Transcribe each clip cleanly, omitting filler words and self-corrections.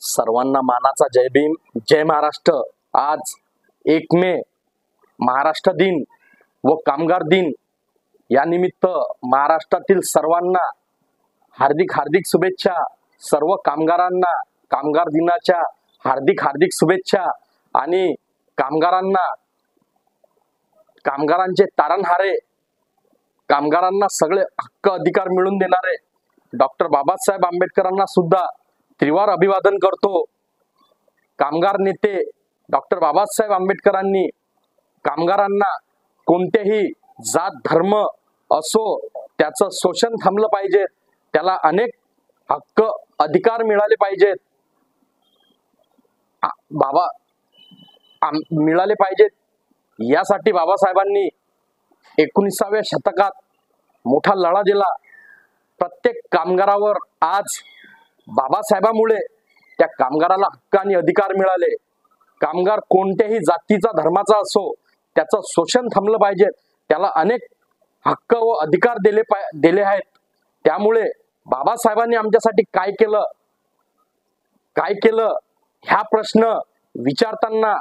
सर्वांना मानाचा जय भीम, जय महाराष्ट्र। आज 1 मे महाराष्ट्र दिन व कामगार दिन या निमित्त महाराष्ट्रातील सर्वांना हार्दिक हार्दिक शुभेच्छा। सर्व कामगारांना कामगार दिनाच्या हार्दिक हार्दिक शुभेच्छा आणि कामगारांचे तारणहारे, कामगारांना सगळे हक्क अधिकार मिळवून देणारे डॉक्टर बाबासाहेब आंबेडकरांना सुद्धा त्रिवार अभिवादन करतो। कामगार नेते डॉक्टर बाबासाहेब आंबेडकरांनी कामगारांना कोणतेही जात धर्म असो त्याचं शोषण थांबलं पाहिजे, त्याला अनेक हक्क अधिकार मिळाले पाहिजेत, मिळाले पाहिजेत। यासाठी बाबासाहेबांनी 19व्या शतकात मोठा लढा दिला। प्रत्येक कामगारावर आज बाबासाहेबांमुळे त्या कामगाराला हक्क आणि अधिकार मिळाले। कामगार कोणत्याही जातीचा धर्माचा असो त्याचं शोषण थांबलं पाहिजे, त्याला अनेक हक्क व अधिकार दिले आहेत। त्यामुळे बाबासाहेबांनी आमच्यासाठी काय केलं ह्या प्रश्न विचारताना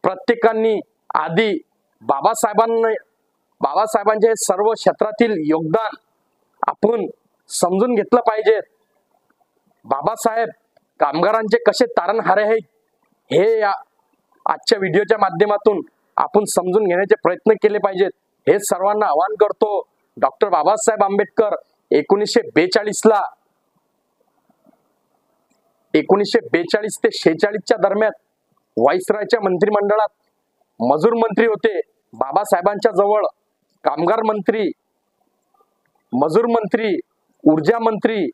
प्रत्येकांनी आधी बाबासाहेबांचे सर्व क्षेत्रातील योगदान आपण समजून घेतलं पाहिजे। बाबासाहेब कामगारांचे कसे तारणहारे आहेत हे आजच्या व्हिडिओच्या माध्यमातून आपण समजून घेण्याचे प्रयत्न केले पाहिजेत। हे सर्वांना आवाहन करतो। डॉक्टर बाबासाहेब आंबेडकर 1942 ते 46 दरम्यान व्हाईसरॉयच्या मंत्रिमंडळात मजूर मंत्री होते। बाबासाहेबांच्या जवळ कामगार मंत्री, मजूर मंत्री, ऊर्जा मंत्री,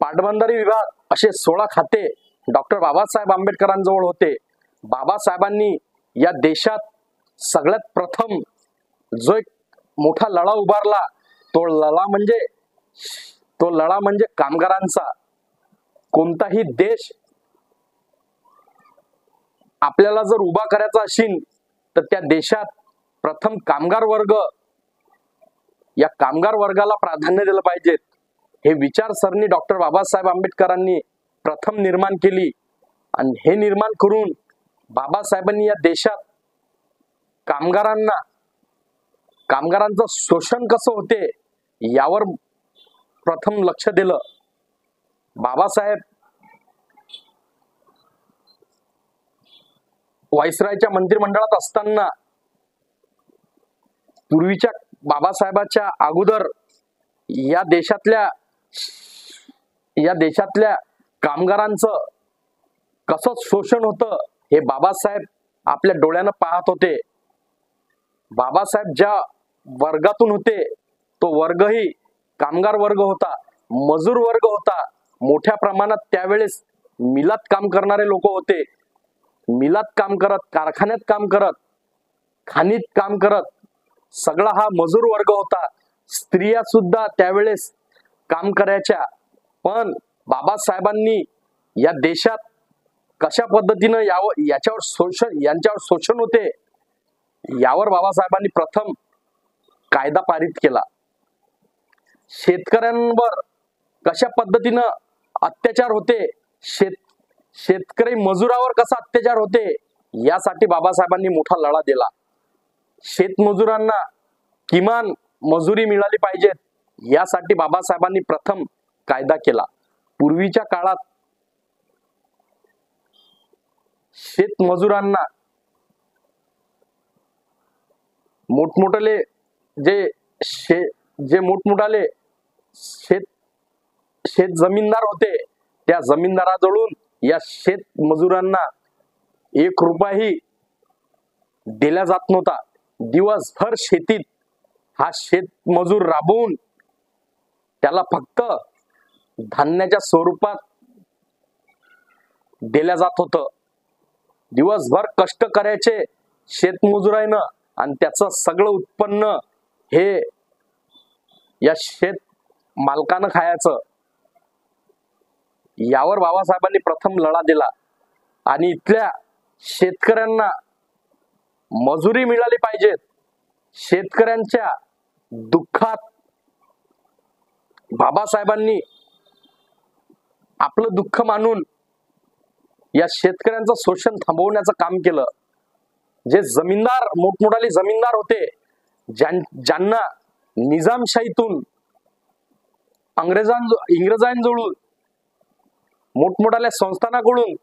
पाटबंधारे विभाग असे 16 खाते डॉक्टर बाबासाहेब आंबेडकरांजवळ होते। बाबासाहेबांनी या देशात सगळ्यात प्रथम जो एक मोठा लढा उभारला तो लढा म्हणजे कामगारांचा। कोणताही देश आपल्याला जर उभा करायचा असेल तर त्या देशात प्रथम कामगार वर्गाला प्राधान्य दिलं पाहिजे। हे विचारसरणी डॉक्टर बाबासाहेब आंबेडकरांनी प्रथम निर्माण केली आणि हे निर्माण करून बाबासाहेबांनी या देशात कामगारांचं शोषण कसं होते यावर प्रथम लक्ष दिलं। बाबासाहेब व्हाईसरॉयच्या मंत्रिमंडळात असताना पूर्वीच्या बाबासाहेबांच्या अगोदर या देशातल्या कामगारांचं कसं शोषण होतं हे बाबासाहेब आपल्या डोळ्यानं पाहत होते। बाबासाहेब ज्या वर्गातून होते तो वर्गही कामगार वर्ग होता, मजूर वर्ग होता। मोठ्या प्रमाणात त्यावेळेस मिलात काम करणारे लोक होते। मिलात काम करत, कारखान्यात काम करत, खाणीत काम करत सगळा हा मजूर वर्ग होता। स्त्रिया सुद्धा त्यावेळेस काम करायच्या। पण बाबासाहेबांनी या देशात कशा पद्धतीनं यांच्यावर शोषण होते यावर बाबासाहेबांनी प्रथम कायदा पारित केला। शेतकऱ्यांवर कशा पद्धतीनं अत्याचार होते, शेतकरी मजुरावर कसा अत्याचार होते यासाठी बाबासाहेबांनी मोठा लढा दिला। शेतमजुरांना किमान मजुरी मिळाली पाहिजे यासाठी बाबासाहेबांनी प्रथम कायदा केला। पूर्वीच्या काळात शेतमजुरांना मोठमोठाले शेत जमीनदार होते त्या जमीनदाराजवळून या शेतमजुरांना 1 रुपयाही दिला जात नव्हता। दिवसभर शेतीत हा शेतमजूर राबवून त्याला फक्त धान्याच्या स्वरूपात दिल्या जात होतं। दिवसभर कष्ट करायचे शेतमजुरानं आणि त्याचं सगळं उत्पन्न हे या शेत मालकानं खायचं। यावर बाबासाहेबांनी प्रथम लढा दिला आणि इथल्या शेतकऱ्यांना मजुरी मिळाली पाहिजे। शेतकऱ्यांच्या दुःखात बाबासाहेबांनी आपलं दुःख मानून या शेतकऱ्यांचं शोषण थांबवण्याचं काम केलं. जे जमीनदार, मोठमोठाले जमीनदार होते, ज्यांना निजामशाहीतून इंग्रजांजवळून मोठमोठाल्या संस्थानाकडून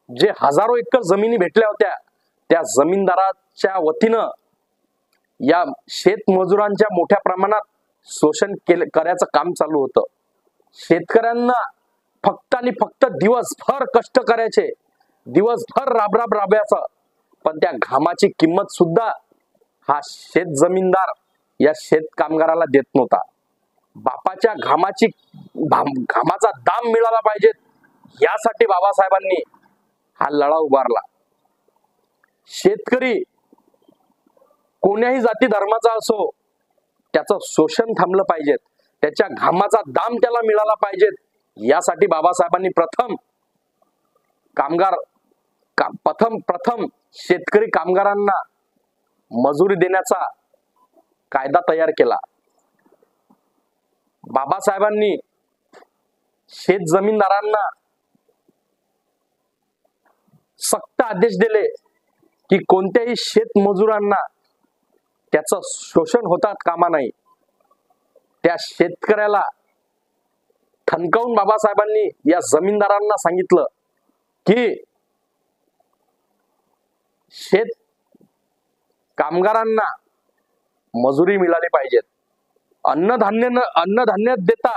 जे हजारो एकर जमिनी भेटल्या होत्या, त्या जमीनदाराच्या वतीनं या शेतमजुरांच्या मोठ्या प्रमाणात शोषण करायचं काम चालू होतं. शेतकऱ्यांना फक्त आणि फक्त दिवसभर कष्ट करायचे, दिवसभर राबायचं, पण त्या घामाची किंमत सुद्धा हा शेत जमीनदार या शेत कामगाराला देत नव्हता. बापाच्या घामाचा दाम मिळाला पाहिजे यासाठी बाबासाहेबांनी हा लढा उभारला. शेतकरी कोण्याही जाती धर्माचा असो, त्याचं शोषण थांबलं पाहिजे, त्याच्या घामाचा दाम त्याला मिळाला पाहिजे, यासाठी बाबासाहेबांनी प्रथम शेतकरी कामगारांना मजुरी देण्याचा कायदा तयार केला. बाबासाहेबांनी शेत जमीनदारांना सक्त आदेश दिले की कोणत्याही शेतमजुरांना त्याचं शोषण होता कामा नाही. त्या शेतकऱ्याला ठणकावून बाबासाहेबांनी या जमीनदारांना सांगितलं की शेत कामगारांना मजुरी मिळाली पाहिजे, अन्नधान्य देता,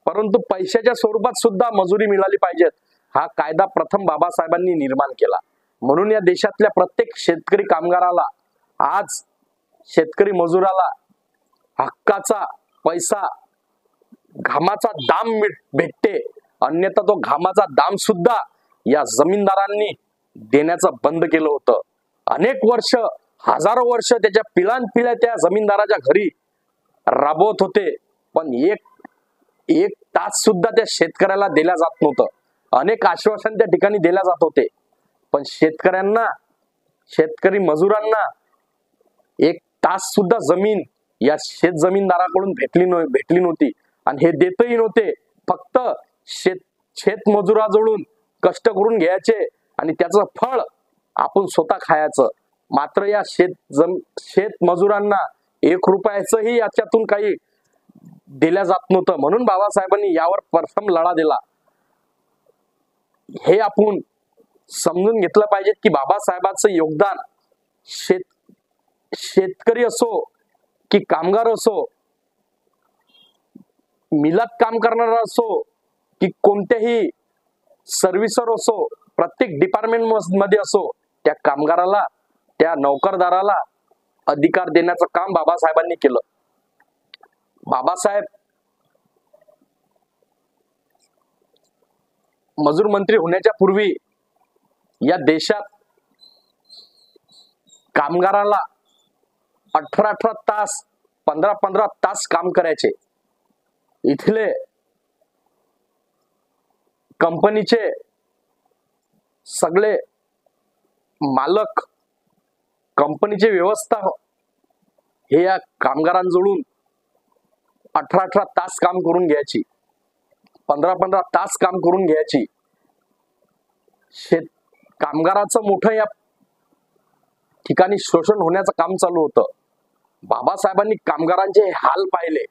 परंतु पैशाच्या स्वरूपात सुद्धा मजुरी मिळाली पाहिजे. हा कायदा प्रथम बाबासाहेबांनी निर्माण केला. म्हणून या देशातल्या प्रत्येक शेतकरी कामगाराला, आज शेतकरी मजुराला हक्काचा पैसा, घामाचा दाम भेटते. अन्यथा तो घामाचा दाम सुद्धा या जमीनदारांनी देण्याचं बंद केलं होतं. अनेक वर्ष, हजारो वर्ष त्याच्या पिढ्यानपिढ्या त्या जमीनदाराच्या घरी राबवत होते, पण एक तास सुद्धा त्या शेतकऱ्याला दिला जात नव्हतं. अनेक आश्वासन त्या ठिकाणी दिल्या जात होते, पण शेतकरी मजुरांना एक तास सुद्धा जमीन या शेत जमीनदाराकडून भेटली नव्हती. आणि हे देतही नव्हते. फक्त शेत मजुराजवळून कष्ट करून घ्यायचे आणि त्याचं फळ आपण स्वतः खायचं. मात्र या शेत मजुरांना 1 रुपयाचंही याच्यातून काही दिल्या जात नव्हतं. म्हणून बाबासाहेबांनी यावर प्रथम लढा दिला. हे आपण समजून घेतलं पाहिजे की बाबासाहेबांचं योगदान शेतकरी असो की कामगार असो, मिलात काम करणारा असो की कोणत्याही सर्व्हिसर असो, प्रत्येक डिपार्टमेंट मध्ये असो, त्या कामगाराला, त्या नोकरदाराला अधिकार देण्याचं काम बाबासाहेबांनी केलं. बाबासाहेब मजूर मंत्री होण्याच्या पूर्वी या देशात कामगाराला 18 तास, 15 तास काम करायचे. इथले कंपनीचे सगळे मालक, कंपनीचे व्यवस्था हे या कामगारांजवळून 18 तास काम करून घ्यायची, 15 तास काम करून घ्यायची. कामगाराचं मोठं या ठिकाणी शोषण होण्याचं काम चालू होतं. बाबासाहेबांनी कामगारांचे हाल पाहिले.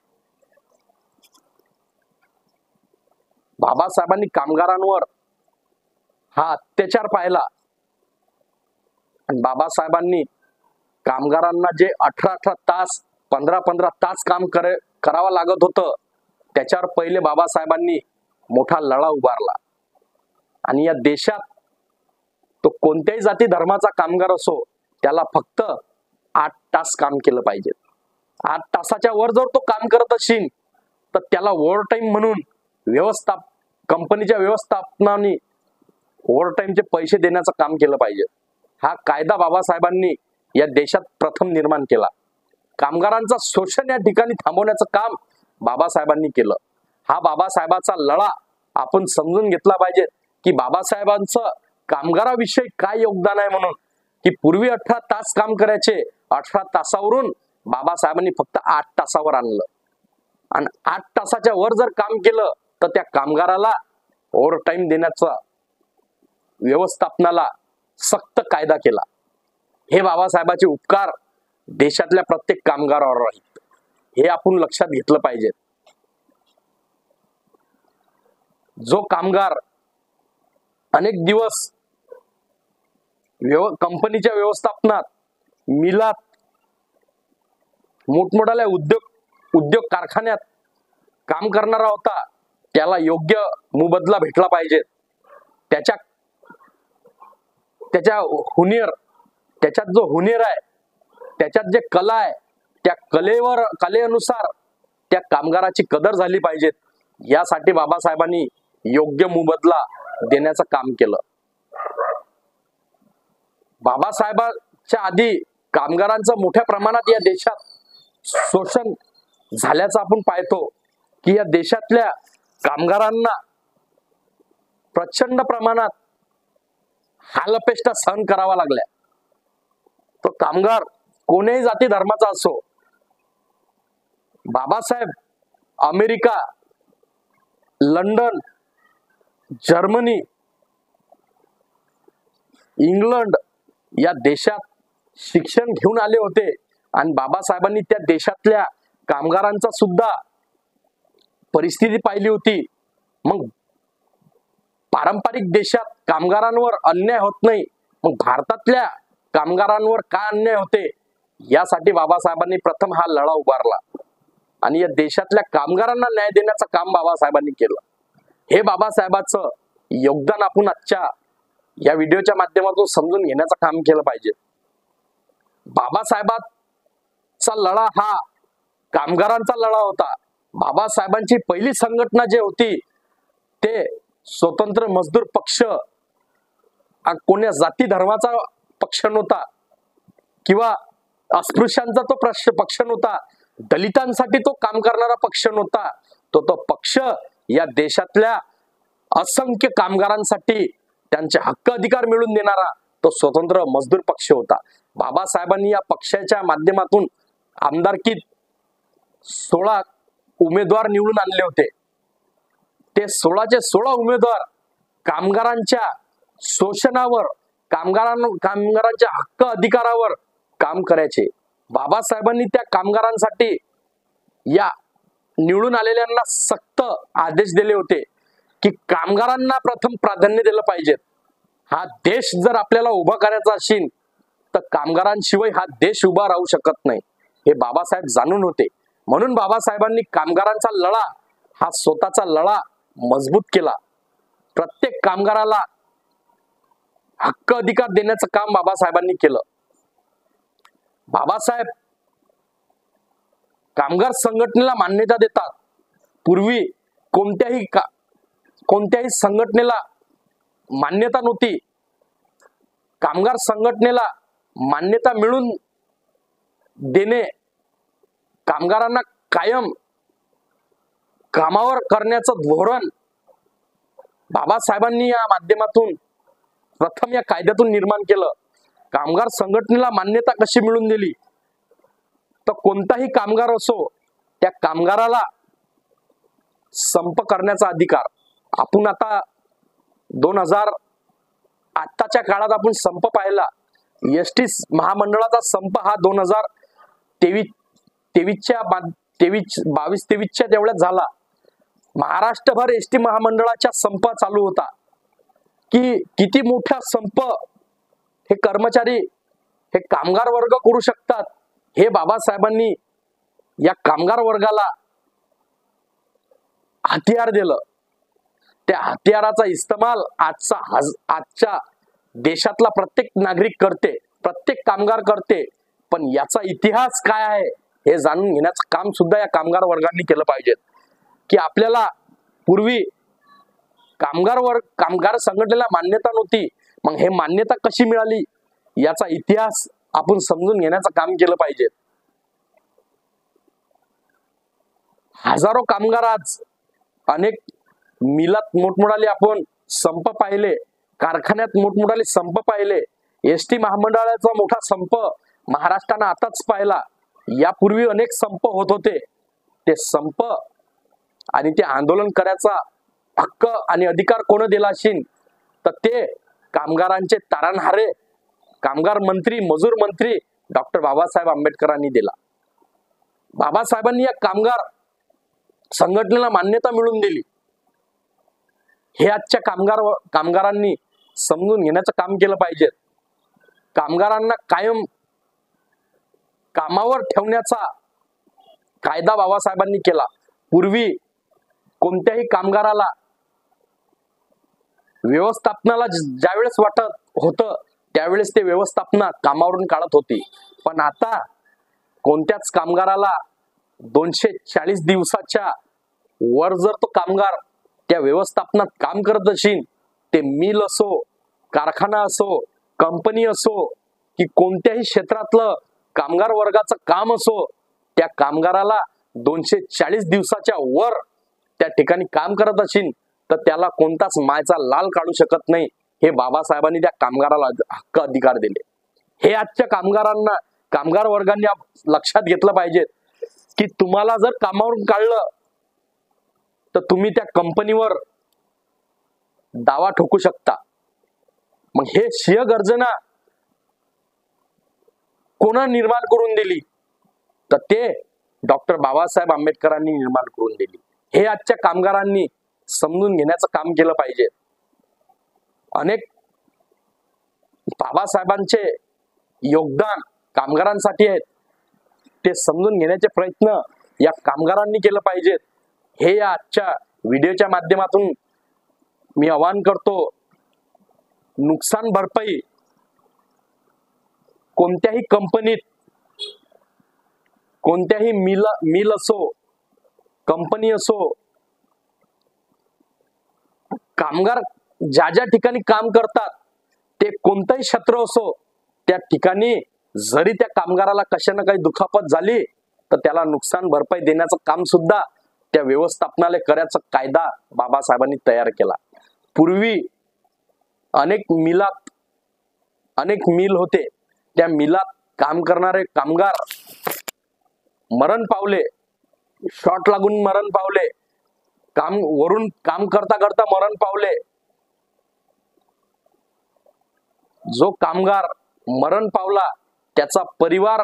बाबासाहेबांनी कामगारांवर हा अत्याचार पाहिला. आणि बाबासाहेबांनी कामगारांना जे 18 तास, 15 तास काम करावं लागत होतं, त्याच्यावर पहिले बाबासाहेबांनी मोठा लढा उभारला. आणि या देशात तो कोणत्याही जाती धर्माचा कामगार असो, त्याला फक्त 8 तास काम केलं पाहिजे. 8 तासाच्या वर जर तो काम करत असेल तर त्याला ओव्हर टाइम म्हणून कंपनीच्या व्यवस्थापनाने ओव्हर टाइमचे पैसे देण्याचं काम केलं पाहिजे. हा कायदा बाबासाहेबांनी या देशात प्रथम निर्माण केला. कामगारांचा शोषण या ठिकाणी थांबवण्याचं काम बाबासाहेबांनी केलं. हा बाबासाहेबांचा लढा आपण समजून घेतला पाहिजे की बाबासाहेबांचं कामगाराविषयी काय योगदान आहे. म्हणून की पूर्वी 18 तास काम करायचे, 18 तासावरून बाबासाहेबांनी फक्त 8 तासावर आणलं. आणि 8 तासाच्या वर जर काम केलं तर त्या कामगाराला ओव्हर टाइम देण्याचा व्यवस्थापनाला सक्त कायदा केला. हे बाबासाहेबांचे उपकार देशातल्या प्रत्येक कामगारावर आहेत, हे आपण लक्षात घेतलं पाहिजे. जो कामगार अनेक दिवस कंपनीच्या व्यवस्थापनात, मिलात, मोठमोठ्या उद्योग कारखान्यात काम करणारा होता, त्याला योग्य मोबदला भेटला पाहिजे. त्याच्यात जो हुनेर आहे, त्याच्यात जे कला आहे, त्या कलेनुसार त्या कामगाराची कदर झाली पाहिजे. यासाठी बाबासाहेबांनी योग्य मोबदला देण्याचं काम केलं. बाबासाहेबांच्या आधी कामगारांचं मोठ्या प्रमाणात या देशात शोषण झाल्याचं आपण पाहतो की या देशातल्या कामगारांना प्रचंड प्रमाणात हालअपेष्टा सहन करावा लागल्या. तो कामगार कोणत्याही जाती धर्माचा असो, Babasaheb America, London, Germany, England या देशात शिक्षण घेऊन आले होते आणि बाबासाहेबांनी त्या देशातल्या कामगारांचा सुद्धा परिस्थिती पाहिली होती. मग पारंपरिक देशात कामगारांवर अन्याय होत नाही, मग भारतातल्या कामगारांवर का अन्याय होते, यासाठी बाबासाहेबांनी प्रथम हा लढा उभारला आणि या देशातल्या कामगारांना न्याय देण्याचं काम बाबासाहेबांनी केलं. हे बाबासाहेबांचं योगदान आपण आजच्या या व्हिडिओच्या माध्यमातून समजून घेण्याचं काम केलं पाहिजे. बाबासाहेबांचा लढा हा कामगारांचा लढा होता. बाबासाहेबांची पहिली संघटना जी होती ते स्वतंत्र मजदूर पक्ष, कोण्या जाती धर्माचा पक्ष नव्हता किंवा अस्पृश्यांचा तो पक्ष नव्हता, दलितांसाठी तो काम करणारा पक्ष नव्हता. तो पक्ष या देशातल्या असंख्य कामगारांसाठी त्यांचे हक्क अधिकार मिळवून देणारा तो स्वतंत्र मजदूर पक्ष होता. बाबासाहेबांनी या पक्षाच्या माध्यमातून आमदारकीत 16 उमेदवार निवडून आणले होते. ते 16चे 16 उमेदवार कामगारांच्या शोषणावर, कामगारांच्या हक्क अधिकारावर काम करायचे. बाबासाहेबांनी त्या कामगारांसाठी या निवडून आलेल्यांना सक्त आदेश दिले होते की कामगारांना प्रथम प्राधान्य दिलं पाहिजे. हा देश जर आपल्याला उभा करायचा असेल तर कामगारांशिवाय हा देश उभा राहू शकत नाही, हे बाबासाहेब जाणून होते. म्हणून बाबासाहेबांनी कामगारांचा लढा हा स्वतःचा लढा मजबूत केला. प्रत्येक कामगाराला हक्क अधिकार देण्याचं काम बाबासाहेबांनी केलं. बाबासाहेब कामगार संघटनेला मान्यता देतात. पूर्वी कोणत्याही संघटनेला मान्यता नव्हती. कामगार संघटनेला मान्यता मिळून देणे, कामगारांना कायम कामावर करण्याचं धोरण बाबासाहेबांनी या माध्यमातून प्रथम या कायद्यातून निर्माण केलं. कामगार संघटनेला मान्यता कशी मिळवून दिली तर कोणताही कामगार असो, त्या कामगाराला संप करण्याचा अधिकार. आपण आता 2000 आताच्या काळात आपण संप पाहिला. एसटी महामंडळाचा संप हा 2022-23च्या तेवढ्यात झाला. महाराष्ट्रभर एसटी महामंडळाच्या संप चालू होता. किती मोठा संप हे कर्मचारी, हे कामगार वर्ग करू शकतात, हे बाबासाहेबांनी या कामगार वर्गाला हत्यार दिलं. त्या हत्याराचा इस्तेमाल आजच्या देशातला प्रत्येक नागरिक करते, प्रत्येक कामगार करते. पण याचा इतिहास काय आहे हे जाणून घेण्याचं काम सुद्धा या कामगार वर्गांनी केलं पाहिजे. की आपल्याला पूर्वी कामगार संघटनेला मान्यता नव्हती, मग हे मान्यता कशी मिळाली याचा इतिहास आपण समजून घेण्याचं काम केलं पाहिजे. हजारो कामगार आज अनेक मिलात मोठमोठाले आपण संप पाहिले, कारखान्यात मोठमोठाले संप पाहिले. एसटी महामंडळाचा मोठा संप महाराष्ट्रानं आताच पाहिला. यापूर्वी अनेक संप होत होते. ते संप आणि ते आंदोलन करायचा हक्क आणि अधिकार कोण दिला असेल तर ते कामगारांचे तारणहारे कामगार मंत्री मजूर मंत्री डॉक्टर बाबासाहेब आंबेडकरांनी दिला. बाबासाहेबांनी या कामगार संघटनेला मान्यता मिळवून दिली. हे आजच्या कामगारांनी समजून घेण्याचं काम केलं पाहिजे. कामगारांना कायम कामावर ठेवण्याचा कायदा बाबासाहेबांनी केला. पूर्वी कोणत्याही कामगाराला व्यवस्थापनाला ज्यावेळेस वाटत होतं त्यावेळेस ते व्यवस्थापना कामावरून काढत होती. पण आता कोणत्याच कामगाराला 240 दिवसाच्या वर जर तो कामगार त्या व्यवस्थापनात काम करत असेल, ते मिल असो, कारखाना असो, कंपनी असो की कोणत्याही क्षेत्रातलं कामगार वर्गाचं काम असो, त्या कामगाराला 240 दिवसाच्या वर त्या ठिकाणी काम करत असेल तर त्याला कोणताच मायचा लाल काढू शकत नाही. हे बाबासाहेबांनी त्या कामगाराला हक्क अधिकार दिले. हे आजच्या कामगार वर्गाने लक्षात घेतलं पाहिजे की तुम्हाला जर कामावरून काढलं तर तुम्ही त्या कंपनीवर दावा ठोकू शकता. मग हे शिय गर्जना कोणा निर्माण करून दिली तर ते डॉक्टर बाबासाहेब आंबेडकरांनी निर्माण करून दिली. हे आजच्या कामगारांनी समजून घेण्याचं काम केलं पाहिजे. अनेक बाबासाहेबांचे योगदान कामगारांसाठी आहेत, ते समजून घेण्याचे प्रयत्न या कामगारांनी केलं पाहिजेत. हे या आजच्या व्हिडिओच्या माध्यमातून मी आवाहन करतो. नुकसान भरपाई कोणत्याही कंपनीत कोणत्याही मिल असो, कंपनी असो, कामगार ज्या ज्या ठिकाणी काम करतात ते कोणतंही क्षेत्र असो, त्या ठिकाणी जरी त्या कामगाराला कशा ना काही दुखापत झाली तर त्याला नुकसान भरपाई देण्याचं काम सुद्धा त्या व्यवस्थापनाला करायचा कायदा बाबासाहेबांनी तयार केला. पूर्वी अनेक मिल होते, त्या मिलात काम करणारे कामगार मरण पावले, शॉट लागून मरण पावले, वरून काम करता करता मरण पावले. जो कामगार मरण पावला त्याचा परिवार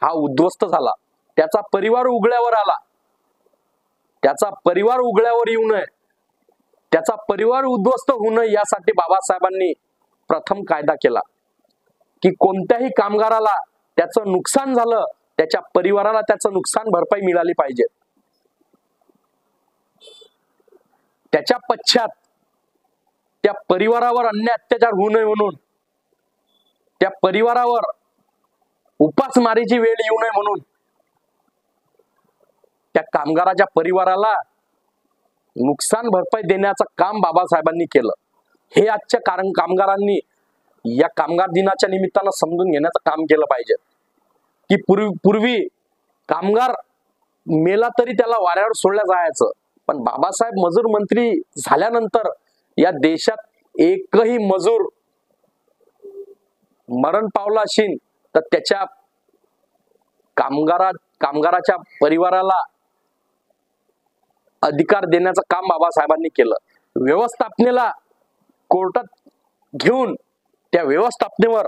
हा उद्ध्वस्त झाला, त्याचा परिवार उघड्यावर आला. त्याचा परिवार उघड्यावर येऊ नये, त्याचा परिवार उद्ध्वस्त होऊ नये यासाठी बाबासाहेबांनी प्रथम कायदा केला की कोणत्याही कामगाराला त्याचं नुकसान झालं त्याच्या परिवाराला त्याचं नुकसान भरपाई मिळाली पाहिजे. त्याच्या पश्चात त्या परिवारावर अन्याय अत्याचार होऊ नये म्हणून, त्या परिवारावर उपासमारीची वेळ येऊ नये म्हणून त्या कामगाराच्या परिवाराला नुकसान भरपाई देण्याचं काम बाबासाहेबांनी केलं. हे आजच्या कामगारांनी या कामगार दिनाच्या निमित्तानं समजून घेण्याचं काम केलं पाहिजे की पूर्वी कामगार मेला तरी त्याला वाऱ्यावर सोडल्या जायचं, पण बाबासाहेब मजूर मंत्री झाल्यानंतर या देशात एकही मजूर मरण पावला असेल तर त्याच्या कामगाराच्या परिवाराला अधिकार देण्याचं काम बाबासाहेबांनी केलं. व्यवस्थापनेला कोर्टात घेऊन त्या व्यवस्थापनेवर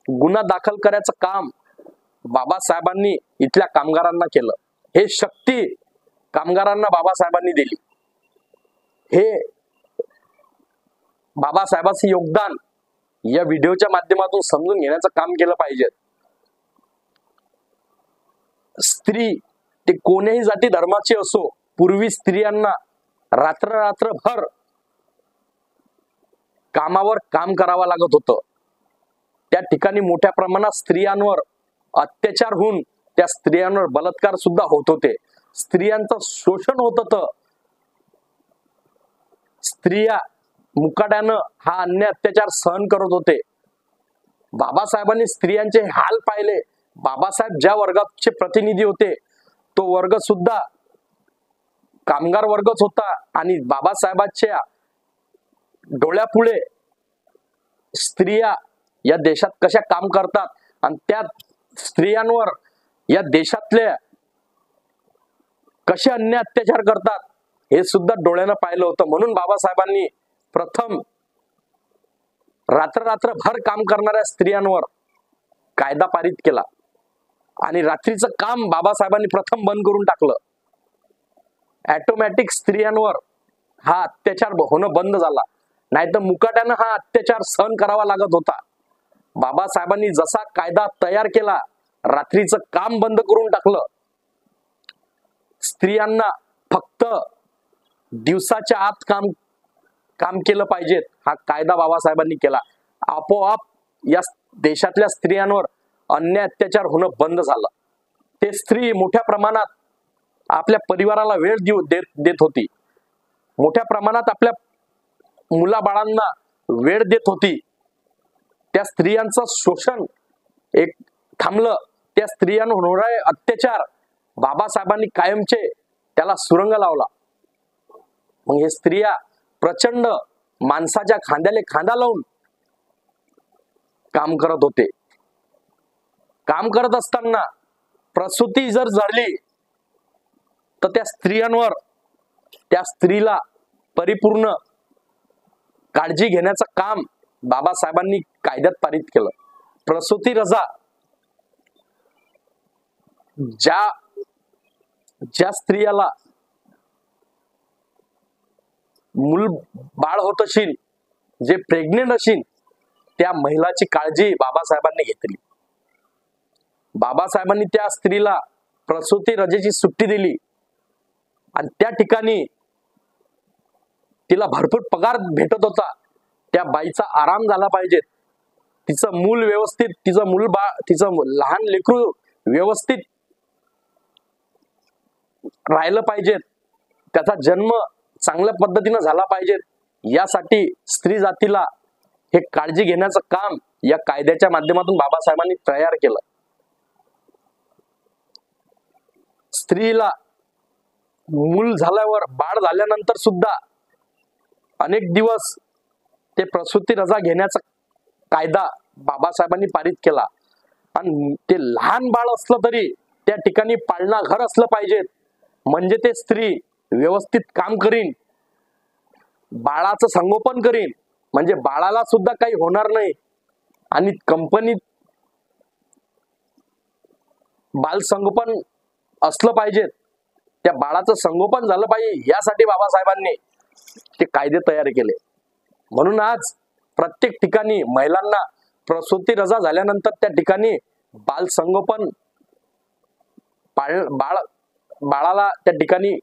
गुन्हा दाखल करायचं काम बाबासाहेबांनी इथल्या कामगारांना केलं. हे शक्ती कामगारांना बाबासाहेबांनी दिली. हे बाबासाहेबांचे योगदान या व्हिडिओच्या माध्यमातून समजून घेण्याचं काम केलं पाहिजे. स्त्री ते कोणत्याही जाती धर्माची असो, पूर्वी स्त्रियांना रात्रभर कामावर काम करावं लागत होतं. त्या ठिकाणी मोठ्या प्रमाणात स्त्रियांवर अत्याचार होऊन त्या स्त्रियांवर बलात्कार सुद्धा होत होते. स्त्रियांचं शोषण होत होतं. स्त्रिया मुकाट्यानं हा अन्याय अत्याचार सहन करत होते. बाबासाहेबांनी स्त्रियांचे हाल पाहिले. बाबासाहेब ज्या वर्गाचे प्रतिनिधी होते तो वर्ग सुद्धा कामगार वर्गच होता आणि बाबासाहेबांच्या डोळ्यापुढे स्त्रिया या देशात कशा काम करतात आणि त्या स्त्रियांवर या देशातले कसे अन्याय अत्याचार करतात हे सुद्धा डोळ्यानं पाहिलं होतं. म्हणून बाबासाहेबांनी प्रथम रात्रभर काम करणाऱ्या स्त्रियांवर कायदा पारित केला आणि रात्रीचं काम बाबासाहेबांनी प्रथम बंद करून टाकलं. ऑटोमॅटिक स्त्रियांवर हा अत्याचार होणं बंद झाला, नाहीतर मुकाट्यानं हा अत्याचार सहन करावा लागत होता. बाबासाहेबांनी जसा कायदा तयार केला, रात्रीचं काम बंद करून टाकलं, स्त्रियांना फक्त दिवसाच्या आत काम केलं पाहिजे, हा कायदा बाबासाहेबांनी केला. आपोआप या देशातल्या स्त्रियांवर अन्याय अत्याचार होणं बंद झालं. ते स्त्री मोठ्या प्रमाणात आपल्या परिवाराला वेळ देत होती, मोठ्या प्रमाणात आपल्या मुलाबाळांना वेळ देत होती. त्या स्त्रियांचं शोषण एक थांबलं. त्या स्त्रियांवर होणारे अत्याचार बाबासाहेबांनी कायमचे त्याला सुरंग लावला. मग हे स्त्रिया प्रचंड माणसाच्या खांद्याला खांदा लावून काम करत होते. काम करत असताना प्रसूती जर झाली तर त्या स्त्रियांवर, त्या स्त्रीला परिपूर्ण काळजी घेण्याचं काम बाबासाहेबांनी कायद्यात पारित केलं. प्रसूती रजा, ज्या स्त्रियाला मूल बाळ होत असेल, जे प्रेग्नेंट असेल, त्या महिलाची काळजी बाबासाहेबांनी घेतली. बाबासाहेबांनी त्या स्त्रीला प्रसूती रजेची सुट्टी दिली आणि त्या ठिकाणी तिला भरपूर पगार भेटत होता. त्या बाईचा आराम झाला पाहिजे, तिचं मूल व्यवस्थित, तिचं मूलबाळ, तिचं लहान लेकरू व्यवस्थित राहिलं पाहिजे, त्याचा जन्म चांगल्या पद्धतीनं झाला पाहिजे, यासाठी स्त्री जातीला हे काळजी घेण्याचं काम या कायद्याच्या माध्यमातून बाबासाहेबांनी तयार केलं. स्त्रीला मूल झाल्यावर, बाळ झाल्यानंतर सुद्धा अनेक दिवस ते प्रसूती रजा घेण्याचा कायदा बाबासाहेबांनी पारित केला. आणि ते लहान बाळ असलं तरी त्या ठिकाणी पाळणा घर असलं पाहिजे, म्हणजे ते स्त्री व्यवस्थित काम करीन, बाळाचं संगोपन करीन, म्हणजे बाळाला सुद्धा काही होणार नाही. आणि कंपनीत बाल संगोपन असलं पाहिजे, त्या बाळाचं संगोपन झालं पाहिजे, यासाठी बाबासाहेबांनी ते कायदे तयार केले. म्हणून आज प्रत्येक ठिकाणी महिलांना प्रसूती रजा झाल्यानंतर त्या ठिकाणी बाल संगोपन, बाळाला त्या ठिकाणी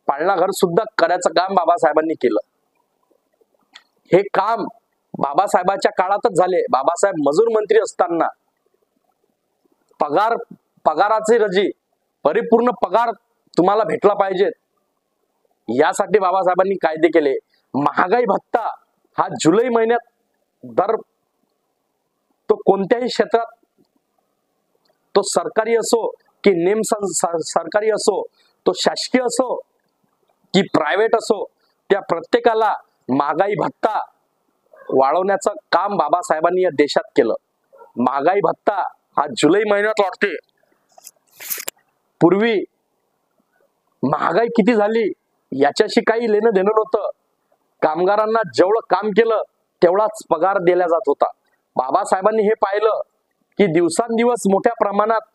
पाळणा घर सुद्धा करायचं काम बाबासाहेबांनी केलं. हे काम बाबासाहेबांच्या काळातच झाले. बाबासाहेब मजूर मंत्री असताना पगाराची रजी, परिपूर्ण पगार तुम्हाला भेटला पाहिजे, यासाठी बाबासाहेबांनी कायदे केले. महागाई भत्ता हा जुलै महिन्यात दर, तो कोणत्याही क्षेत्रात, तो सरकारी असो की सरकारी असो, तो शासकीय असो की प्रायव्हेट असो, त्या प्रत्येकाला महागाई भत्ता वाढवण्याचं काम बाबासाहेबांनी या देशात केलं. महागाई भत्ता हा जुलै महिन्यात वाढते. पूर्वी महागाई किती झाली याच्याशी काही लेणं देणं नव्हतं. कामगारांना जेवढं काम केलं तेवढाच पगार दिला जात होता. बाबासाहेबांनी हे पाहिलं की दिवसांदिवस मोठ्या प्रमाणात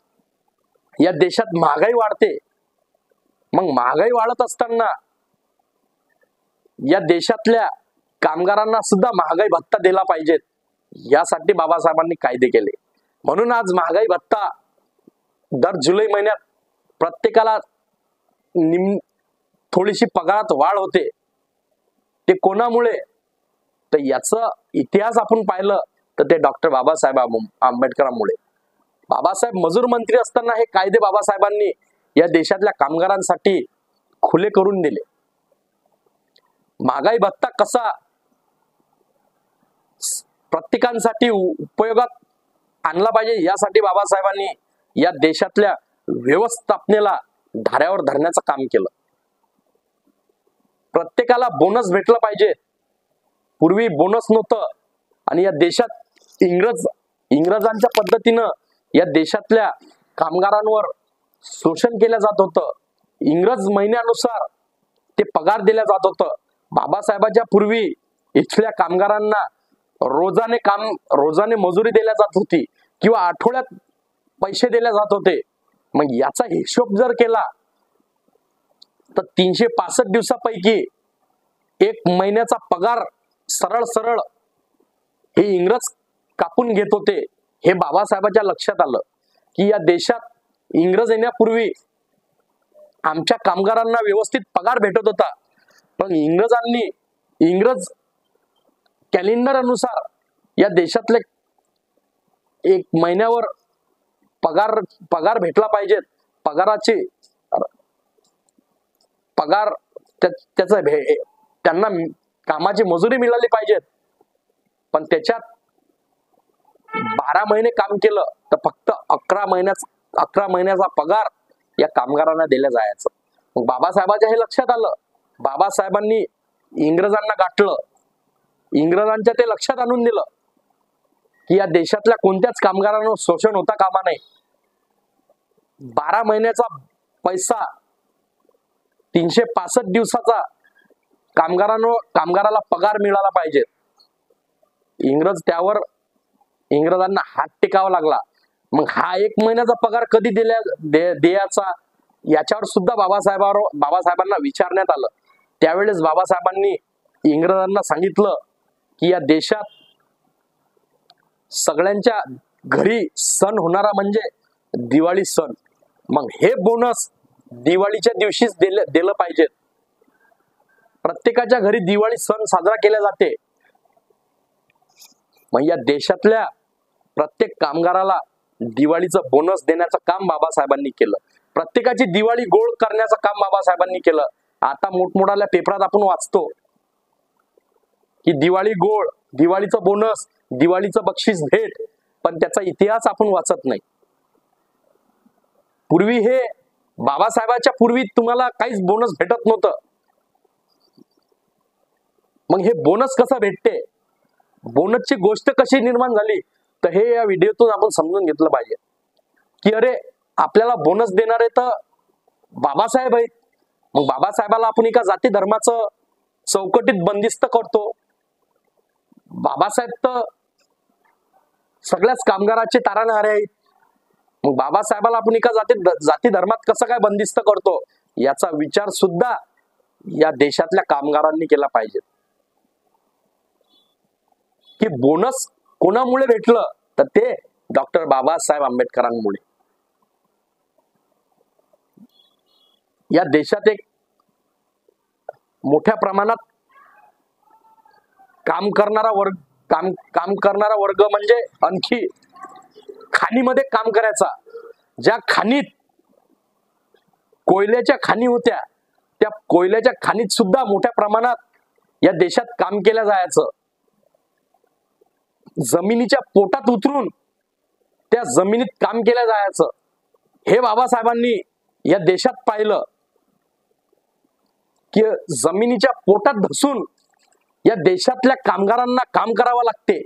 या देशात महागाई वाढते. मग महागाई वाढत असताना या देशातल्या कामगारांना सुद्धा महागाई भत्ता दिला पाहिजे, यासाठी बाबासाहेबांनी कायदे केले. म्हणून आज महागाई भत्ता दर जुलै महिन्यात प्रत्येकाला थोडीशी पगारात वाढ होते. ते कोणामुळे? तर याचा इतिहास आपण पाहिलं तर ते डॉक्टर बाबासाहेब आंबेडकरांमुळे. बाबासाहेब मजूर मंत्री असताना हे कायदे बाबासाहेबांनी या देशातल्या कामगारांसाठी खुले करून दिले. महागाई भत्ता कसा प्रत्येकांसाठी उपयोगात आणला पाहिजे, यासाठी बाबासाहेबांनी या देशातल्या व्यवस्थापनेला धाऱ्यावर धरण्याचं काम केलं. प्रत्येकाला बोनस भेटला पाहिजे. पूर्वी बोनस नव्हतं आणि या देशात इंग्रजांच्या पद्धतीनं या देशातल्या कामगारांवर शोषण केलं जात होतं. इंग्रज महिन्यानुसार ते पगार दिल्या जात होतं. बाबासाहेबांच्या पूर्वी इथल्या कामगारांना रोजाने मजुरी दिल्या जात होती किंवा आठवड्यात पैसे दिले जात होते. मग याचा हिशोब जर केला तर 365 दिवसापैकी एक महिन्याचा पगार सरळ सरळ हे इंग्रज कापून घेत होते. हे बाबासाहेबांच्या लक्षात आलं की या देशात इंग्रज येण्यापूर्वी आमच्या कामगारांना व्यवस्थित पगार भेटत होता, पण इंग्रज कॅलेंडर अनुसार या देशातले एक महिन्यावर पगार भेटला पाहिजे. त्यांना कामाची मजुरी मिळाली पाहिजे. पण त्याच्यात 12 महिने काम केलं तर फक्त 11 महिन्याचा पगार या कामगारांना दिला जायचं. मग बाबासाहेबांच्या हे लक्षात आलं. बाबासाहेबांनी इंग्रजांना गाठलं. इंग्रजांच्या ते लक्षात आणून दिलं की या देशातल्या कोणत्याच कामगारांवर शोषण होता कामा नये. 12 महिन्याचा पैसा 365 दिवसाचा कामगाराला पगार मिळाला पाहिजे. इंग्रजांना हात टेकावा लागला. मग हा 1 महिन्याचा पगार कधी द्यायचा याच्यावर सुद्धा बाबासाहेबांना विचारण्यात आलं. त्यावेळेस बाबासाहेबांनी इंग्रजांना सांगितलं की या देशात सगळ्यांच्या घरी सण होणारा म्हणजे दिवाळी सण. मग हे बोनस दिवाळीच्या दिवशीच दिलं पाहिजे. प्रत्येकाच्या घरी दिवाळी सण साजरा केला जाते. मग या देशातल्या प्रत्येक कामगाराला दिवाळीचं बोनस देण्याचं काम बाबासाहेबांनी केलं. प्रत्येकाची दिवाळी गोड करण्याचं काम बाबासाहेबांनी केलं. आता मोठमोठ्या पेपरात आपण वाचतो की दिवाळी गोड, दिवाळीचं बोनस, दिवाळीचं बक्षीस भेट, पण त्याचा इतिहास आपण वाचत नाही. पूर्वी हे बाबासाहेबांच्या पूर्वी तुम्हाला काहीच बोनस भेटत नव्हतं. मग हे बोनस कसं भेटते, बोनसची गोष्ट कशी निर्माण झाली, तर हे या व्हिडिओतून आपण समजून घेतलं पाहिजे की अरे आपल्याला बोनस देणारे तर बाबासाहेब आहेत. मग बाबासाहेबाला आपण एका जाती धर्माचं चौकटीत बंदिस्त करतो. बाबासाहेब तर सगळ्याच कामगाराचे तारणहारे आहेत. मग बाबासाहेबाला आपण एका जाती धर्मात कसं काय बंदिस्त करतो, याचा विचार सुद्धा या देशातल्या कामगारांनी केला पाहिजे. की बोनस कोणामुळे भेटलं, तर ते डॉक्टर बाबासाहेब आंबेडकरांमुळे. या देशात एक मोठ्या प्रमाणात काम करणारा वर्ग म्हणजे आणखी खाणीमध्ये काम करायचा. ज्या खाणीत कोयल्याच्या खाणी होत्या, त्या कोयल्याच्या खाणीत सुद्धा मोठ्या प्रमाणात या देशात काम केलं जायचं. जमिनीच्या पोटात उतरून त्या जमिनीत काम केलं जायचं. हे बाबासाहेबांनी या देशात पाहिलं की जमिनीच्या पोटात धसून या देशातल्या कामगारांना काम करावं लागते.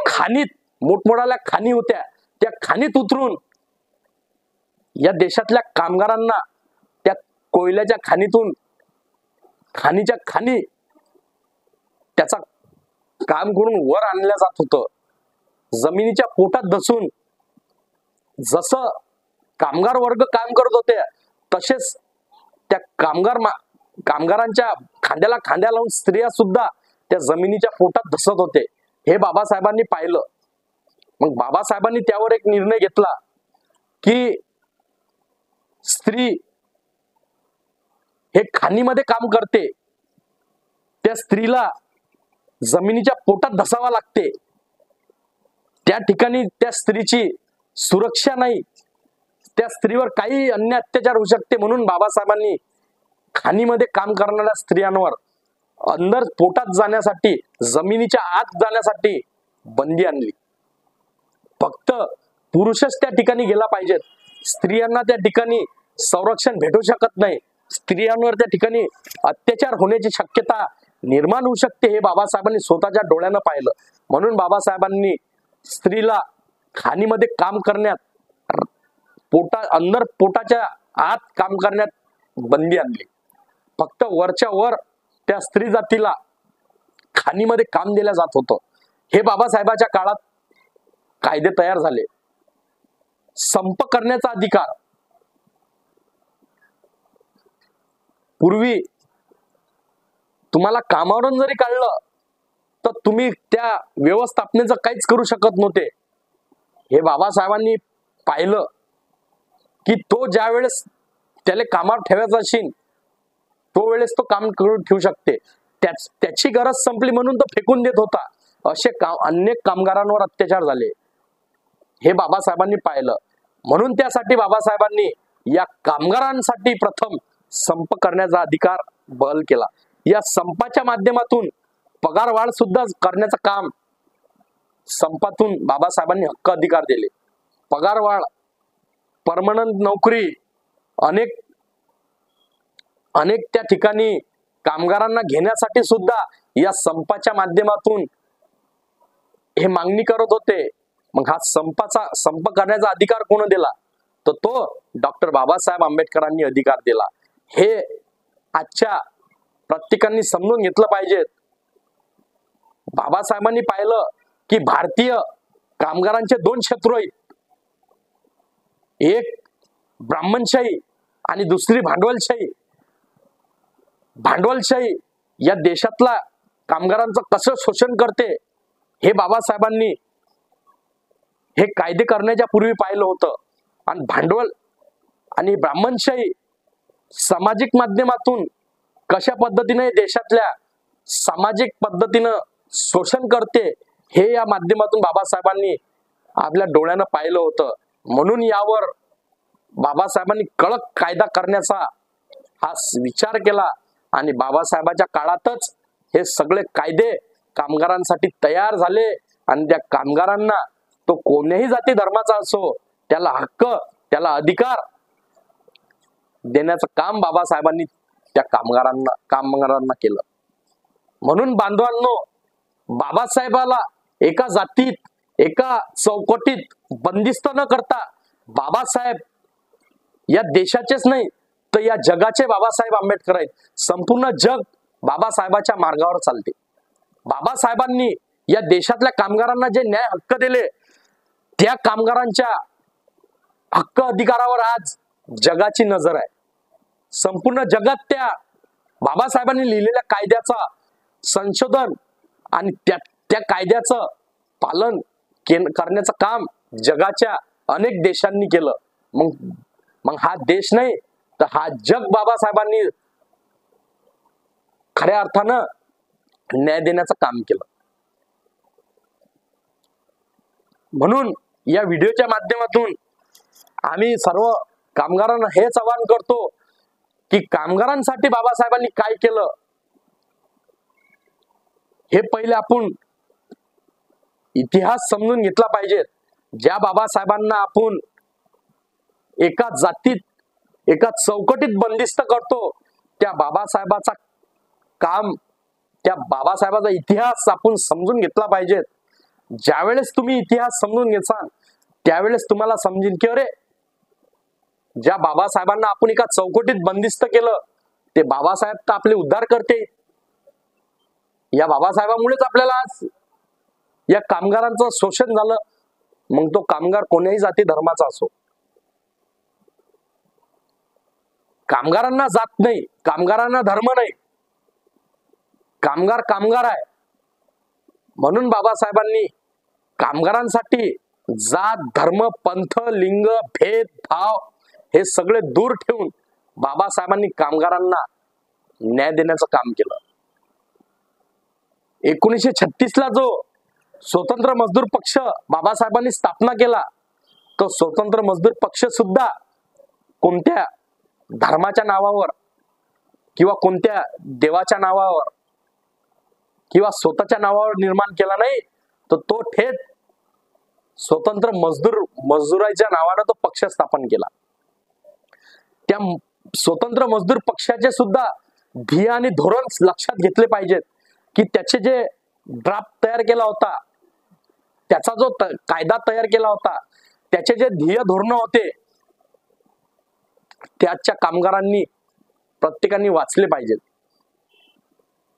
खाणीत मोठमोठ्या खाणी होत्या, त्या खाणीत उतरून या देशातल्या कामगारांना त्या कोयल्याच्या खाणीच्या खाणी त्याचा काम करून वर आणलं जात होतं. जमिनीच्या पोटात धसून जसं कामगार वर्ग काम करत होते, तसेच त्या कामगारांच्या खांद्याला खांद्या लावून स्त्रिया सुद्धा त्या जमिनीच्या पोटात धसत होते. हे बाबासाहेबांनी पाहिलं. मग बाबासाहेबांनी त्यावर एक निर्णय घेतला की स्त्री हे खाणीमध्ये काम करते, त्या स्त्रीला जमिनीच्या पोटात धसावा लागते. त्या ठिकाणी त्या स्त्रीची सुरक्षा नाही, त्या स्त्रीवर काही अन्य अत्याचार होऊ शकते. म्हणून बाबासाहेबांनी खाणीमध्ये काम करणाऱ्या स्त्रियांवर अंदर पोटात जाण्यासाठी, जमिनीच्या आत जाण्यासाठी बंदी आणली. फक्त पुरुषच त्या ठिकाणी गेला पाहिजेत. स्त्रियांना त्या ठिकाणी संरक्षण भेटू शकत नाही. स्त्रियांवर त्या ठिकाणी अत्याचार होण्याची शक्यता निर्माण होऊ शकते. हे बाबासाहेबांनी स्वतःच्या डोळ्यानं पाहिलं. म्हणून बाबासाहेबांनी स्त्रीला खाणीमध्ये काम करण्यात, पोटाच्या आत काम करण्यात बंदी आणली. फक्त वरच्या वर त्या स्त्री जातीला खाणीमध्ये काम दिलं जात होतं. हे बाबासाहेबाच्या काळात कायदे तयार झाले. संप करण्याचा अधिकार पूर्वी तुम्हाला कामावरून जरी काढलं तर तुम्ही त्या व्यवस्थापनेचं काहीच करू शकत नव्हते. हे बाबासाहेबांनी पाहिलं की तो ज्या वेळेस त्याला कामावर ठेवायचा असेल तो वेळेस तो काम करून ठेवू शकते. त्याची गरज संपली म्हणून तो फेकून देत होता. असे अनेक कामगारांवर अत्याचार झाले. हे बाबासाहेबांनी पाहिलं. म्हणून त्यासाठी बाबासाहेबांनी या कामगारांसाठी प्रथम संप करण्याचा अधिकार बहाल केला. या संपाच्या माध्यमातून पगारवाढ सुद्धा करण्याचं काम संपातून बाबासाहेबांनी हक्क अधिकार दिले. पगारवाढ, परमनंट नोकरी, अनेक त्या ठिकाणी कामगारांना घेण्यासाठी सुद्धा या संपाच्या माध्यमातून हे मागणी करत होते. मग हा संप करण्याचा अधिकार कोण दिला? तर तो डॉक्टर बाबासाहेब आंबेडकरांनी अधिकार दिला. हे आजच्या प्रत्येकांनी समजून घेतलं पाहिजे. बाबासाहेबांनी पाहिलं की भारतीय कामगारांचे दोन शत्रू आहेत. एक ब्राह्मणशाही आणि दुसरी भांडवलशाही. भांडवलशाही या देशातला कामगारांचं कसं शोषण करते हे बाबासाहेबांनी हे कायदे करण्याच्या पूर्वी पाहिलं होतं. आणि भांडवल आणि ब्राह्मणशाही सामाजिक माध्यमातून कशा पद्धतीने देशातल्या सामाजिक पद्धतीनं शोषण करते हे या माध्यमातून बाबासाहेबांनी आपल्या डोळ्यानं पाहिलं होतं. म्हणून यावर बाबासाहेबांनी कडक कायदा करण्याचा हा विचार केला आणि बाबासाहेबांच्या काळातच हे सगळे कायदे कामगारांसाठी तयार झाले. आणि त्या कामगारांना तो कोणत्याही जाती धर्माचा असो त्याला हक्क, त्याला अधिकार देण्याचं काम बाबासाहेबांनी त्या कामगारांना केलं. म्हणून बांधवांनो, बाबासाहेबाला एका जातीत, एका चौकटीत बंदिस्त न करता बाबासाहेब या देशाचेच नाही तर या जगाचे बाबासाहेब आंबेडकर आहेत. संपूर्ण जग बाबासाहेबाच्या मार्गावर चालते. बाबासाहेबांनी या देशातल्या कामगारांना जे न्याय हक्क दिले त्या कामगारांच्या हक्क अधिकारावर आज जगाची नजर आहे. संपूर्ण जगात त्या बाबासाहेबांनी लिहिलेल्या कायद्याचा संशोधन आणि त्या कायद्याचं पालन करण्याचं काम जगाच्या अनेक देशांनी केलं. मग हा देश नाही तर हा जग बाबासाहेबांनी खऱ्या अर्थानं न्याय देण्याचं काम केलं. म्हणून या व्हिडिओच्या माध्यमातून आम्ही सर्व कामगारांना हेच आवाहन करतो की कामगारांसाठी बाबासाहेबांनी काय केलं हे पहिले आपण इतिहास समजून घेतला पाहिजे. ज्या बाबासाहेबांना आपण एका जातीत, एका चौकटीत बंदिस्त करतो त्या बाबासाहेबाचा काम, त्या बाबासाहेबाचा इतिहास आपण समजून घेतला पाहिजे. ज्यावेळेस तुम्ही इतिहास समजून घेसाल त्यावेळेस तुम्हाला समजेल की अरे ज्या बाबासाहेबांना आपण एका चौकटीत बंदिस्त केलं ते बाबासाहेब तर आपले उद्धार करते. या बाबासाहेबांमुळेच आपल्याला आज या कामगारांचं शोषण झालं. मग तो कामगार कोण्याही जाती धर्माचा असो. कामगारांना जात नाही, कामगारांना धर्म नाही. कामगार आहे. म्हणून बाबासाहेबांनी कामगारांसाठी जात, धर्म, पंथ, लिंग, भेद भाव हे सगळे दूर ठेवून बाबासाहेबांनी कामगारांना न्याय देण्याचं काम केलं. 1936 ला जो स्वतंत्र मजदूर पक्ष बाबासाहेबांनी स्थापना केला तो स्वतंत्र मजदूर पक्ष सुद्धा कोणत्या धर्माच्या नावावर किंवा कोणत्या देवाच्या नावावर किंवा स्वतःच्या नावावर निर्माण केला नाही. तर तो थेट स्वतंत्र मजदुराच्या नावानं तो पक्ष स्थापन केला. त्या स्वतंत्र मजदूर पक्षाचे सुद्धा ध्येय आणि धोरण लक्षात घेतले पाहिजेत की त्याचे जे ड्राफ्ट तयार केला होता, त्याचा जो कायदा तयार केला होता, त्याचे जे ध्येय धोरण होते त्याच्या कामगारांनी प्रत्येकाने वाचले पाहिजेत.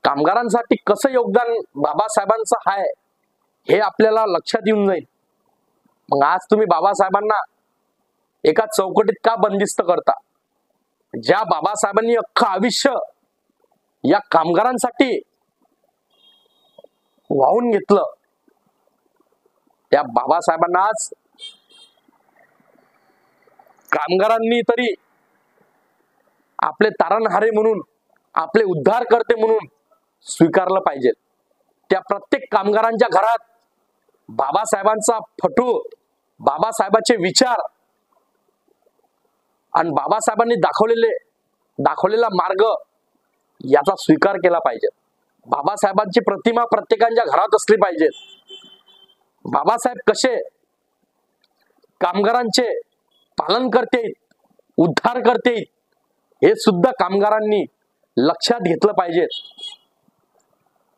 कामगारांसाठी कसं योगदान बाबासाहेबांचं आहे हे आपल्याला लक्षात येऊन जाईल. मग आज तुम्ही बाबासाहेबांना एका चौकटीत का बंदिस्त करता? ज्या बाबासाहेबांनी अख्खं आयुष्य या कामगारांसाठी वाहून घेतलं, त्या बाबासाहेबांना आज कामगारांनी तरी आपले तारणहारे म्हणून, आपले उद्धारकर्ते म्हणून स्वीकारलं पाहिजे. त्या प्रत्येक कामगारांच्या घरात बाबासाहेबांचा फोटो, बाबासाहेबांचे विचार आणि बाबासाहेबांनी दाखवलेला मार्ग याचा स्वीकार केला पाहिजे. बाबासाहेबांची प्रतिमा प्रत्येकाच्या घरात असली पाहिजे. बाबासाहेब कसे कामगारांचे पालन करते, उद्धार करते, हे सुद्धा कामगारांनी लक्षात घेतलं पाहिजे.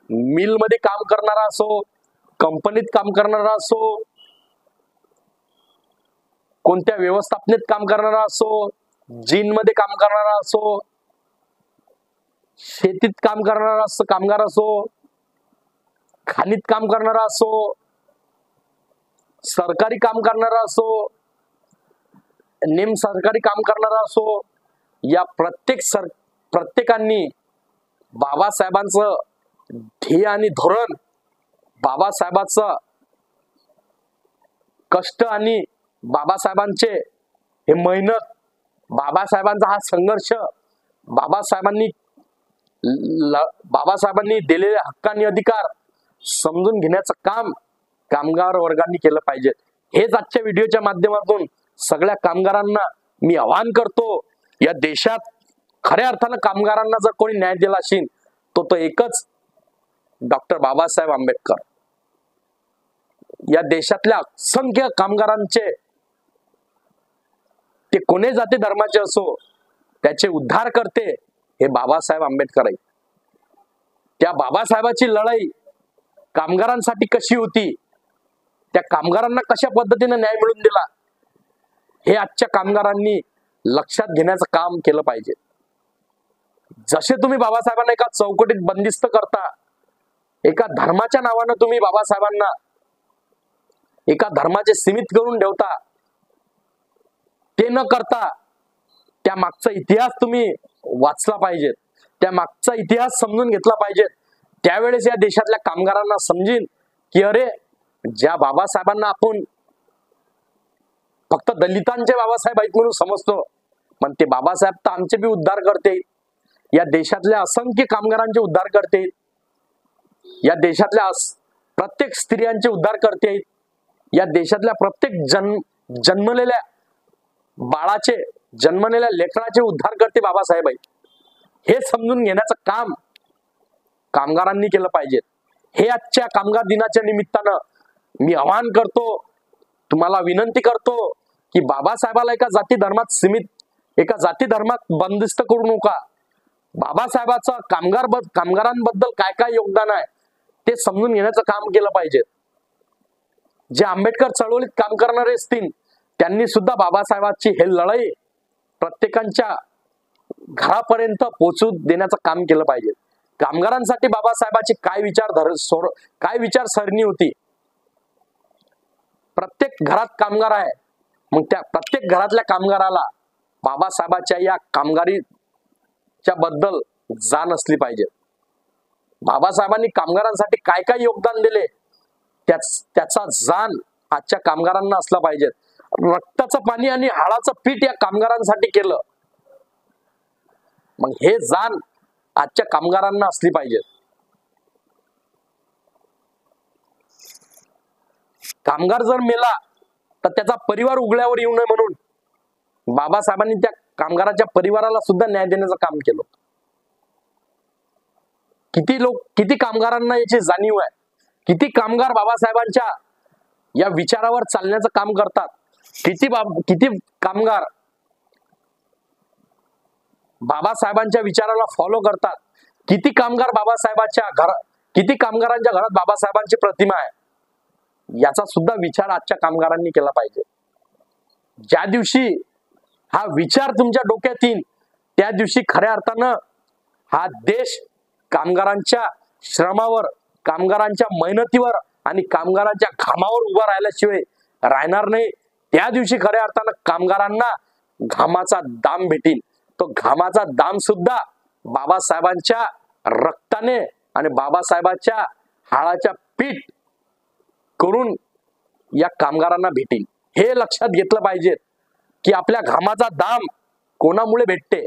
मिल मध्ये काम करणारा असो, कंपनीत काम करणारा असो, कोणत्या व्यवस्थापनेत काम करणारा असो, जिन मध्ये काम करणारा असो, शेतीत काम करणारा कामगार असो, खाणीत काम करणारा असो, सरकारी काम करणारा असो, सरकारी काम करणारा असो, या प्रत्येकांनी बाबासाहेबांचं ध्येय आणि धोरण, बाबासाहेबांचं कष्ट आणि बाबासाहेबांचे हे मेहनत, बाबासाहेबांचा हा संघर्ष, बाबासाहेबांनी दिलेले हक्कानी अधिकार समजून घेण्याचं काम कामगार वर्गांनी केलं पाहिजे. हेच आजच्या व्हिडिओच्या माध्यमातून सगळ्या कामगारांना मी आवाहन करतो. या देशात खऱ्या अर्थानं कामगारांना जर कोणी न्याय दिला असेल तो एकच डॉक्टर बाबासाहेब आंबेडकर. या देशातल्या असंख्य कामगारांचे, ते कोणी जाती धर्माचे असो, त्याचे उद्धार करते हे बाबासाहेब आंबेडकर आहेत. त्या बाबासाहेबाची लढाई कामगारांसाठी कशी होती, त्या कामगारांना कशा पद्धतीने न्याय मिळवून दिला, हे आजच्या कामगारांनी लक्षात घेण्याचं काम केलं पाहिजे. जसे तुम्ही बाबासाहेबांना एका चौकटीत बंदिस्त करता, एका धर्माच्या नावानं तुम्ही बाबासाहेबांना एका धर्माचे सीमित करून ठेवता, ते न करता त्या मागचा इतिहास तुम्ही वाचला पाहिजे, त्या मागचा इतिहास समजून घेतला पाहिजे. त्यावेळेस या देशातल्या कामगारांना समजेल की अरे, ज्या बाबासाहेबांना आपण फक्त दलितांचे बाबासाहेब आहेत म्हणून समजतो, पण ते बाबासाहेब तर आमचे बी उद्धार करते, या देशातल्या असंख्य कामगारांचे उद्धार करते, या देशातल्या प्रत्येक स्त्रियांचे उद्धार करते, या देशातल्या प्रत्येक जन्मलेल्या बाळाचे, जन्मलेल्या लेकराचे उद्धार करते बाबासाहेब आहेत. हे समजून घेण्याचं काम कामगारांनी केलं पाहिजे. हे आजच्या कामगार दिनाच्या निमित्तानं मी आवाहन करतो, तुम्हाला विनंती करतो की बाबासाहेबाला एका जाती धर्मात सीमित, एका जाती धर्मात बंदिस्त करू नका. बाबासाहेबाचं कामगारांबद्दल काय काय योगदान आहे ते समजून घेण्याचं काम केलं पाहिजे. जे आंबेडकर चळवळीत काम करणारे असतील त्यांनी सुद्धा बाबासाहेबांची हे लढाई प्रत्येकाच्या घरापर्यंत पोहोचू देण्याचं काम केलं पाहिजे. कामगारांसाठी बाबासाहेबांची काय विचारसरणी होती. प्रत्येक घरात कामगार आहे, मग त्या प्रत्येक घरातल्या कामगाराला बाबासाहेबांच्या या कामगारीच्या बद्दल जाण असली पाहिजे. बाबासाहेबांनी कामगारांसाठी काय काय योगदान दिले त्याचा जाण आजच्या कामगारांना असला पाहिजे. रक्ताचं पाणी आणि हाडाचं पीठ या कामगारांसाठी केलं, मग हे जाण आजच्या कामगारांना असली पाहिजे. कामगार जर मेला तर त्याचा परिवार उघड्यावर येऊ नये म्हणून बाबासाहेबांनी त्या कामगाराच्या परिवाराला सुद्धा न्याय देण्याचं काम केलं. किती कामगारांना याची जाणीव आहे, किती कामगार बाबासाहेबांच्या या विचारावर चालण्याचं काम करतात, किती कामगार बाबासाहेबांच्या विचाराला फॉलो करतात, किती कामगारांच्या घरात बाबासाहेबांची प्रतिमा आहे, याचा सुद्धा विचार आजच्या कामगारांनी केला पाहिजे. ज्या दिवशी हा विचार तुमच्या डोक्यात येईल त्या दिवशी खऱ्या अर्थानं हा देश कामगारांच्या श्रमावर, कामगारांच्या मेहनतीवर आणि कामगारांच्या घामावर उभा राहिल्याशिवाय राहणार नाही. त्या दिवशी खऱ्या अर्थानं कामगारांना घामाचा दाम भेटील. तो घामाचा दाम सुद्धा बाबासाहेबांच्या रक्ताने आणि बाबासाहेबांच्या हाडाच्या पीठ करून या कामगारांना भेटील. हे लक्षात घेतलं पाहिजे की आपल्या घामाचा दाम कोणामुळे भेटते,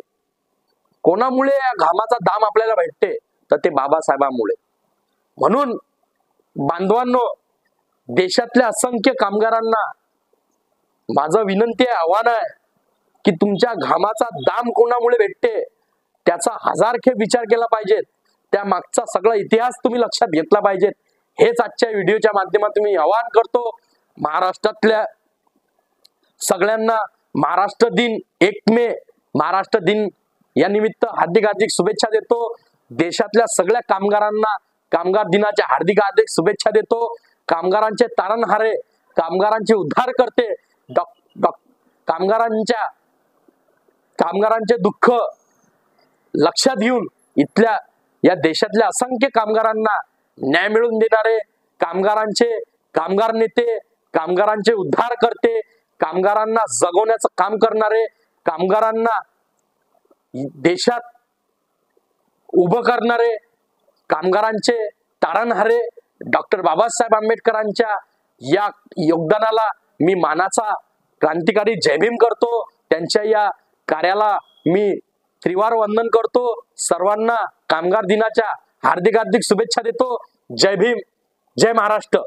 कोणामुळे या घामाचा दाम आपल्याला भेटते, तर ते बाबासाहेबांमुळे. म्हणून बांधवांनो, देशातल्या असंख्य कामगारांना माझं विनंती आहे, आव्हान आहे की तुमच्या घामाचा दाम कोणामुळे भेटते त्याचा हजारखे विचार केला पाहिजे. त्या मागचा सगळा इतिहास तुम्ही लक्षात घेतला पाहिजे. हेच आजच्या व्हिडिओच्या माध्यमातून मी आवाहन करतो. महाराष्ट्रातल्या सगळ्यांना महाराष्ट्र दिन 1 मे महाराष्ट्र दिन या निमित्त हार्दिक हार्दिक शुभेच्छा देतो. देशातल्या सगळ्या कामगारांना कामगार दिनाच्या हार्दिक हार्दिक शुभेच्छा देतो. कामगारांचे तारणहारे, कामगारांचे उद्धार करते, कामगारांचे दुःख लक्षात घेऊन इथल्या या देशातल्या असंख्य कामगारांना न्याय मिळवून देणारे कामगार नेते, कामगारांचे उद्धार करते, कामगारांना जगवण्याचं काम करणारे, कामगारांना देशात उभं करणारे, कामगारांचे तारणहारे डॉक्टर बाबासाहेब आंबेडकरांच्या या योगदानाला मी मानाचा क्रांतिकारी जय भीम करतो. त्यांच्या या कार्याला मी त्रिवार वंदन करतो. सर्वांना कामगार दिनाच्या हार्दिक हार्दिक शुभेच्छा देतो. जय भीम, जय महाराष्ट्र.